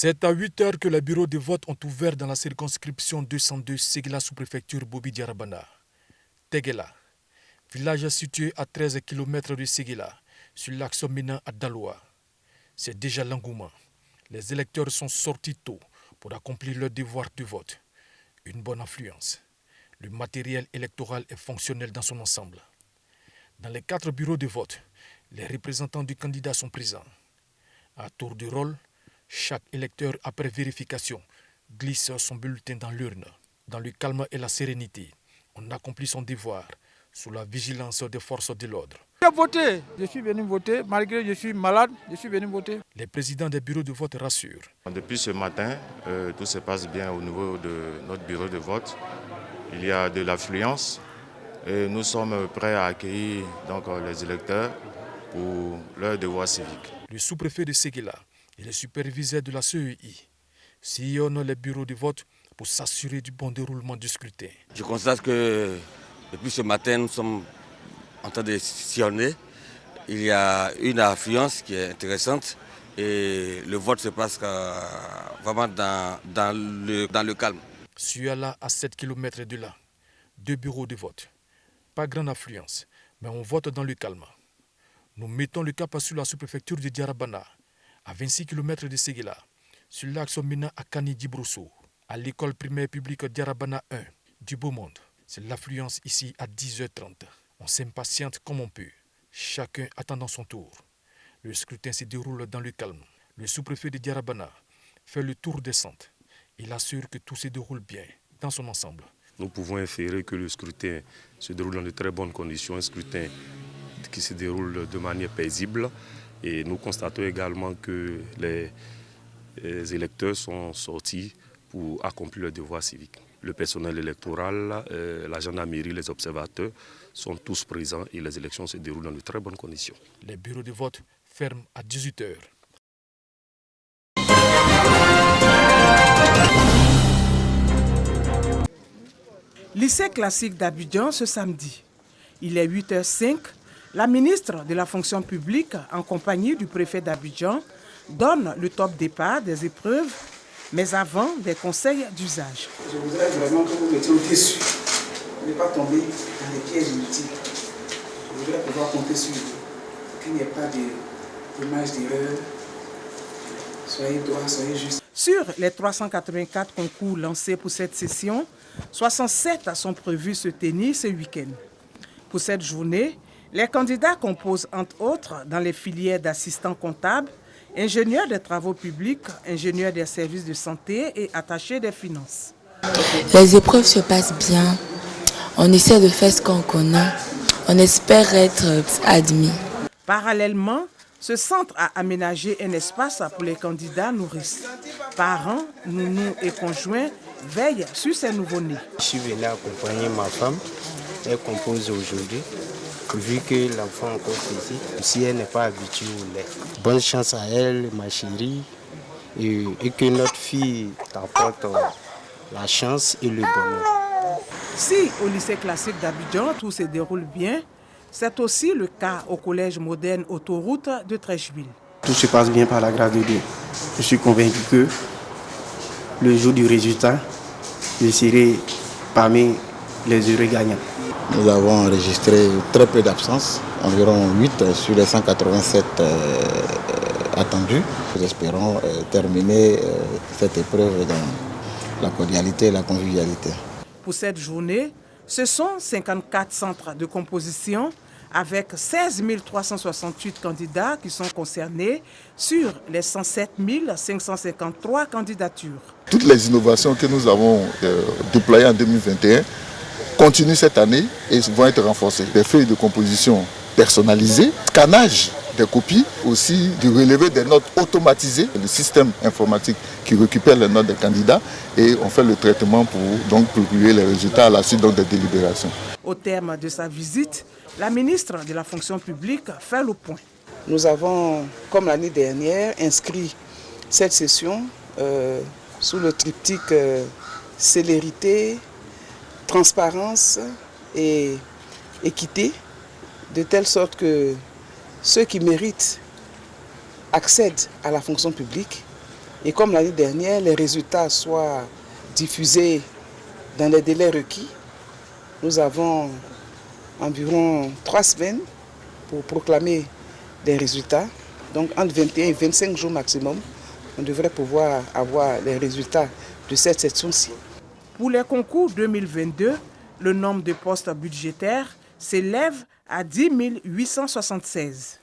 C'est à 8 heures que les bureaux de vote ont ouvert dans la circonscription 202 Ségila sous-préfecture Bobi Diarabana. Teguela, village situé à 13 km de Ségila, sur l'axe Mina à Daloa. C'est déjà l'engouement. Les électeurs sont sortis tôt pour accomplir leur devoir de vote. Une bonne affluence. Le matériel électoral est fonctionnel dans son ensemble. Dans les 4 bureaux de vote, les représentants du candidat sont présents. À tour de rôle, chaque électeur, après vérification, glisse son bulletin dans l'urne. Dans le calme et la sérénité, on accomplit son devoir sous la vigilance des forces de l'ordre. J'ai voté, je suis venu voter, malgré que je suis malade, je suis venu voter. Les présidents des bureaux de vote rassurent. Depuis ce matin, tout se passe bien au niveau de notre bureau de vote. Il y a de l'affluence et nous sommes prêts à accueillir les électeurs pour leur devoir civique. Le sous-préfet de Ségila et le superviseur de la CEI sillonnent les bureaux de vote pour s'assurer du bon déroulement du scrutin. Je constate que depuis ce matin, nous sommes en train de sillonner. Il y a une affluence qui est intéressante et le vote se passe vraiment dans le calme. Suala, à 7 km de là, 2 bureaux de vote. Pas grande affluence, mais on vote dans le calme. Nous mettons le cap sur la sous-préfecture de Diarabana, à 26 km de Ségila, sur l'axe Mina à Kani-Djibrousso, à l'école primaire publique Diarabana 1 du Beau Monde. C'est l'affluence ici à 10h30. On s'impatiente comme on peut, chacun attendant son tour. Le scrutin se déroule dans le calme. Le sous-préfet de Diarabana fait le tour des centres. Il assure que tout se déroule bien dans son ensemble. Nous pouvons inférer que le scrutin se déroule dans de très bonnes conditions, un scrutin qui se déroule de manière paisible. Et nous constatons également que les électeurs sont sortis pour accomplir leur devoir civique. Le personnel électoral, la gendarmerie, les observateurs sont tous présents et les élections se déroulent dans de très bonnes conditions. Les bureaux de vote ferment à 18h. Lycée classique d'Abidjan ce samedi. Il est 8h05. La ministre de la fonction publique, en compagnie du préfet d'Abidjan, donne le top départ des épreuves, mais avant des conseils d'usage. Je voudrais vraiment que vous mettiez au-dessus, ne pas tomber dans les pièges inutiles. Je voudrais pouvoir compter sur vous, qu'il n'y ait pas de dommage d'erreur. Soyez droit, soyez juste. Sur les 384 concours lancés pour cette session, 67 sont prévus se tenir ce week-end. Pour cette journée, les candidats composent entre autres dans les filières d'assistants comptables, ingénieurs des travaux publics, ingénieurs des services de santé et attachés des finances. Les épreuves se passent bien. On essaie de faire ce qu'on connaît. On espère être admis. Parallèlement, ce centre a aménagé un espace pour les candidats nourrices. Parents, nounous et conjoints veillent sur ces nouveau-nés. Je suis venu accompagner ma femme. Elle compose aujourd'hui. Vu que l'enfant est encore petit, si elle n'est pas habituée au lait. Bonne chance à elle, ma chérie, et que notre fille t'apporte la chance et le bonheur. Si au lycée classique d'Abidjan, tout se déroule bien, c'est aussi le cas au collège moderne Autoroute de Treichville. Tout se passe bien par la grâce de Dieu. Je suis convaincu que le jour du résultat, je serai parmi les heureux gagnants. Nous avons enregistré très peu d'absences, environ 8 sur les 187 attendus. Nous espérons terminer cette épreuve dans la cordialité et la convivialité. Pour cette journée, ce sont 54 centres de composition avec 16 368 candidats qui sont concernés sur les 107 553 candidatures. Toutes les innovations que nous avons déployées en 2021 continuent cette année et vont être renforcées. Des feuilles de composition personnalisées, scannage des copies, aussi du relevé des notes automatisées, le système informatique qui récupère les notes des candidats et on fait le traitement pour donc publier les résultats à la suite des délibérations. Au terme de sa visite, la ministre de la fonction publique fait le point. Nous avons, comme l'année dernière, inscrit cette session sous le triptyque célérité, transparence et équité, de telle sorte que ceux qui méritent accèdent à la fonction publique et comme l'année dernière, les résultats soient diffusés dans les délais requis. Nous avons environ 3 semaines pour proclamer les résultats. Donc entre 21 et 25 jours maximum, on devrait pouvoir avoir les résultats de cette section-ci. Pour les concours 2022, le nombre de postes budgétaires s'élève à 10 876.